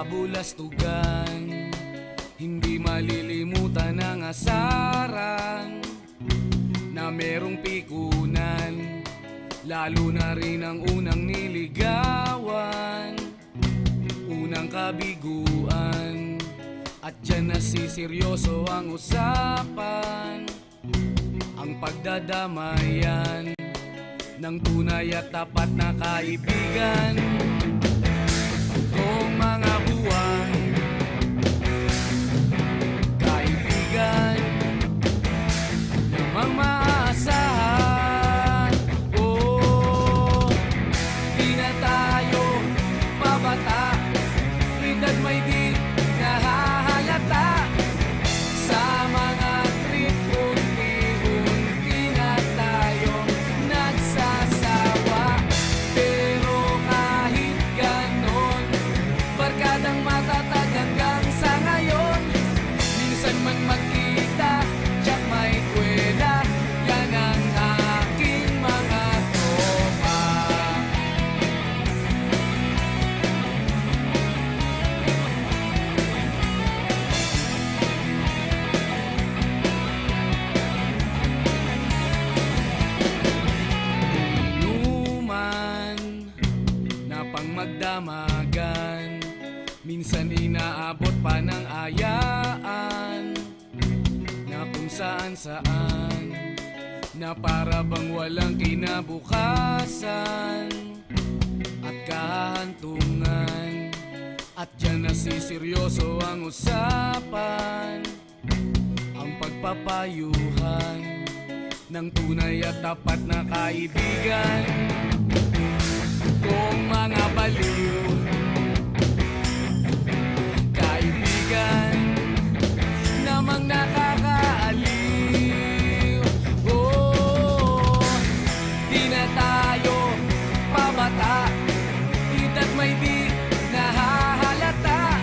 kabulastugan. Hindi malilimutan ang asaran na merong pikunan, lalo na rin ang unang niligawan, unang kabiguan. At dyan nasiseryoso ang usapan, ang pagdadamayan ng tunay at tapat na kaibigan. Kung mga buwan, kaibigan namang maaasahan. Oh, di na tayo pabata, edad may di nahahalata. Sa mga trip, unti-unti na tayong nagsasawa. Pero kahit ganon, barkadang matatag hanggang sa ngayon. Minsan man magkita, tiyak may kwela, yan ang aking mga tropa. Inuman na pang magdamagan, minsan inaabot pa ng ayaan, na kung saan-saan, na para bang walang kinabukasan at kahantungan. At dyan nasiseryoso ang usapan, ang pagpapayuhan ng tunay at tapat na kaibigan. Kung mga baliw, kaibigan namang nakakaaliw. Oh, di na tayo pabata, edad may di nahahalata.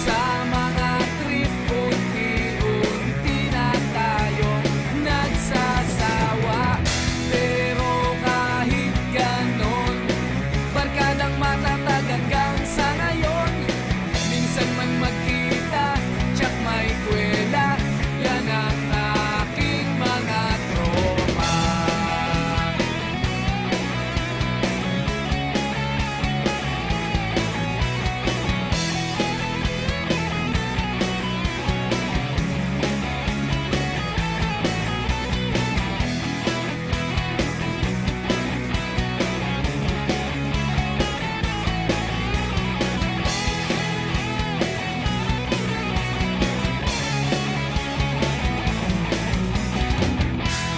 Sa mga trip, unti-unti na tayo nagsasawa. Pero kahit ganon, barkadang matatag hanggang sa ngayon. Minsan man magkita, tiyak may kwela, yan ang aking mga tropa.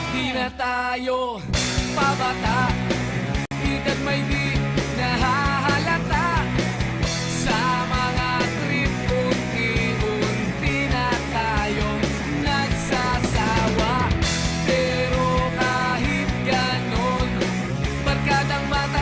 Di na tayo pabata, edad may di nahahalata. Sa mga trip, unti-unti na tayong nagsasawa. Pero kahit ganon, barkadang mata